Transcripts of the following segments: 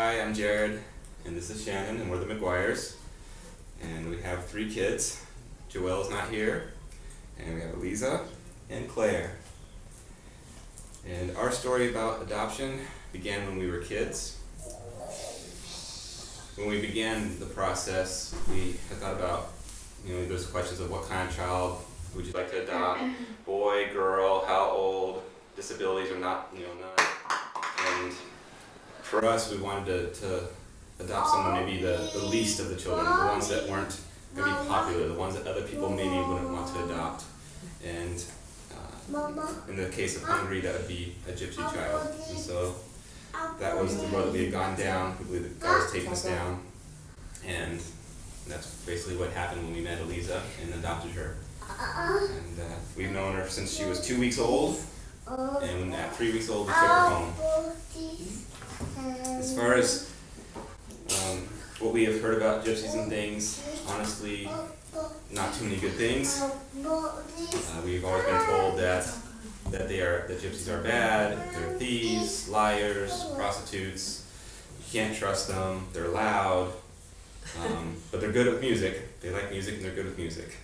Hi, I'm Jared, and this is Shannon, and we're the McGuires. And we have 3 kids. Joelle's not here, and we have Eliza and Claire. And our story about adoption began when we were kids. When we began the process, we had thought about, those questions of what kind of child would you like to adopt? Boy, girl, how old, disabilities or not, none. And for us, we wanted to adopt someone maybe the least of the children, the ones that weren't going to be popular, the ones that other people maybe wouldn't want to adopt. And in the case of Hungary, that would be a gypsy child. And so that was the road that we had gone down. We believe that God was taking us down. And that's basically what happened when we met Eliza and adopted her. And we've known her since she was 2 weeks old. And at 3 weeks old, we took her home. As far as what we have heard about gypsies and things, honestly, not too many good things. We've always been told that gypsies are bad, they're thieves, liars, prostitutes. You can't trust them. They're loud, but they're good with music. They like music and they're good with music.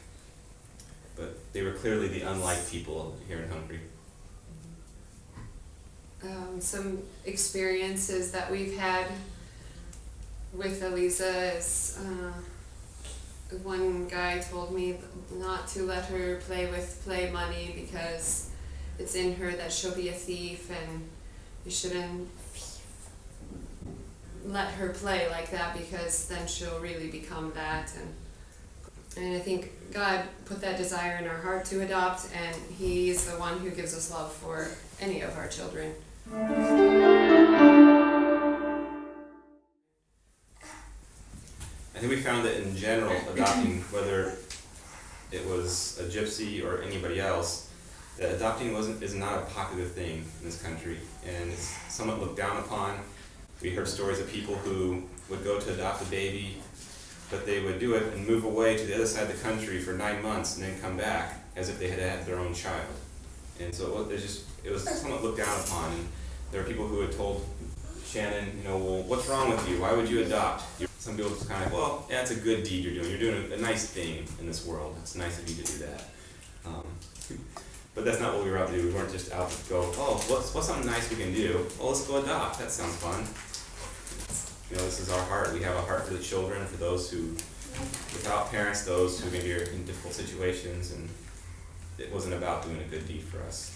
But they were clearly the unliked people here in Hungary. Some experiences that we've had with Eliza is one guy told me not to let her play with play money because it's in her that she'll be a thief, and you shouldn't let her play like that because then she'll really become that. And I think God put that desire in our heart to adopt, and He's the one who gives us love for any of our children. I think we found that in general, adopting, whether it was a gypsy or anybody else, that adopting is not a popular thing in this country, and it's somewhat looked down upon. We heard stories of people who would go to adopt a baby, but they would do it and move away to the other side of the country for 9 months and then come back as if they had had their own child. And so it was somewhat looked down upon. And there were people who had told Shannon, well, what's wrong with you? Why would you adopt? Some people just kind of, well, yeah, it's a good deed you're doing. You're doing a nice thing in this world. It's nice of you to do that. But that's not what we were out to do. We weren't just out to go, what's something nice we can do? Well, let's go adopt. That sounds fun. This is our heart. We have a heart for the children, for those who, without parents, those who maybe are in difficult situations, and it wasn't about doing a good deed for us.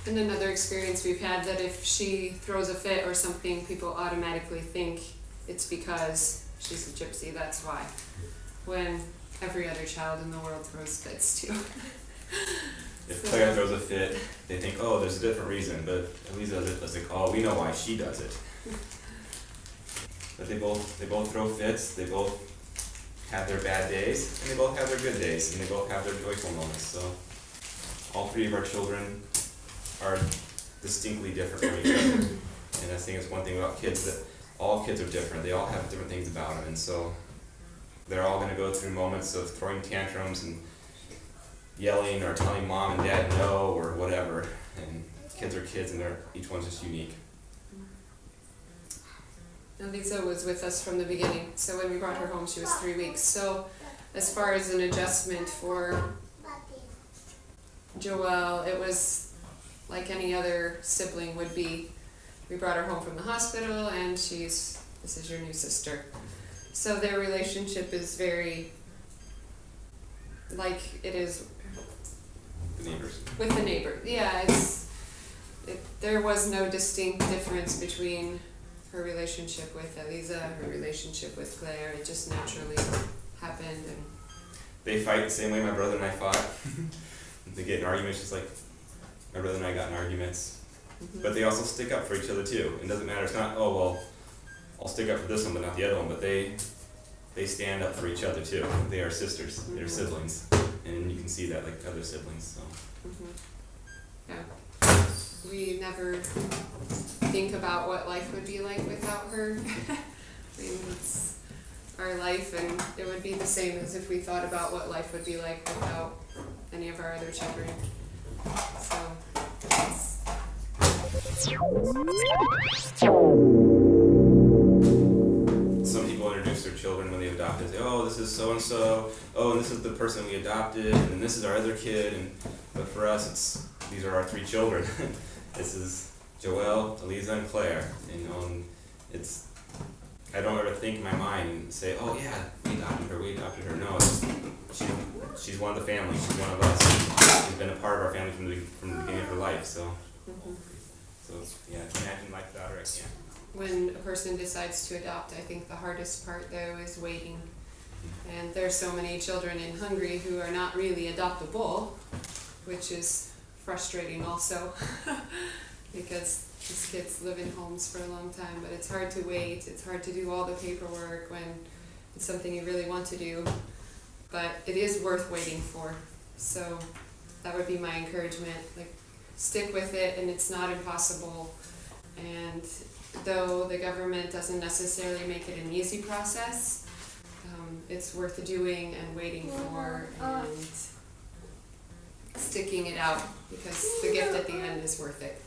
And another experience we've had, that if she throws a fit or something, people automatically think it's because she's a gypsy, that's why. When every other child in the world throws fits too. If Claire throws a fit, they think, there's a different reason, but Eliza does it, we know why she does it. But they both throw fits, they both have their bad days, and they both have their good days, and they both have their joyful moments. So all 3 of our children are distinctly different from each other. And I think it's one thing about kids, that all kids are different. They all have different things about them, and so they're all going to go through moments of throwing tantrums and yelling or telling mom and dad no or whatever. And kids are kids, and each one's just unique. Eliza was with us from the beginning, so when we brought her home she was 3 weeks. So as far as an adjustment for Joelle, it was like any other sibling would be. We brought her home from the hospital, and this is your new sister. So their relationship is very like it is The neighbors. with the neighbor. Yeah, there was no distinct difference between her relationship with Eliza, her relationship with Claire. It just naturally happened. And They fight the same way my brother and I fought. They get in arguments just like my brother and I got in arguments. But they also stick up for each other too. It doesn't matter. It's not, I'll stick up for this one but not the other one. But they stand up for each other too. They are sisters. They're siblings. And you can see that like other siblings. So. Yeah. We never think about what life would be like without her. I mean, it's our life, and it would be the same as if we thought about what life would be like without any of our other children. So it's Some people introduce their children when they adopt and say, oh, this is so and so, oh, and this is the person we adopted, and this is our other kid, but for us, these are our 3 children. This is Joelle, Eliza, and Claire. And I don't ever think in my mind and say, oh yeah, we adopted her. No, she's one of the family. She's one of us. She's been a part of our family from the beginning of her life. So, yeah, imagine life without her, I can't. When a person decides to adopt, I think the hardest part though is waiting. And there's so many children in Hungary who are not really adoptable, which is frustrating also because these kids live in homes for a long time, but it's hard to wait, it's hard to do all the paperwork when it's something you really want to do, but it is worth waiting for. So that would be my encouragement, like stick with it, and it's not impossible. And though the government doesn't necessarily make it an easy process, it's worth doing and waiting for and sticking it out, because the gift at the end is worth it.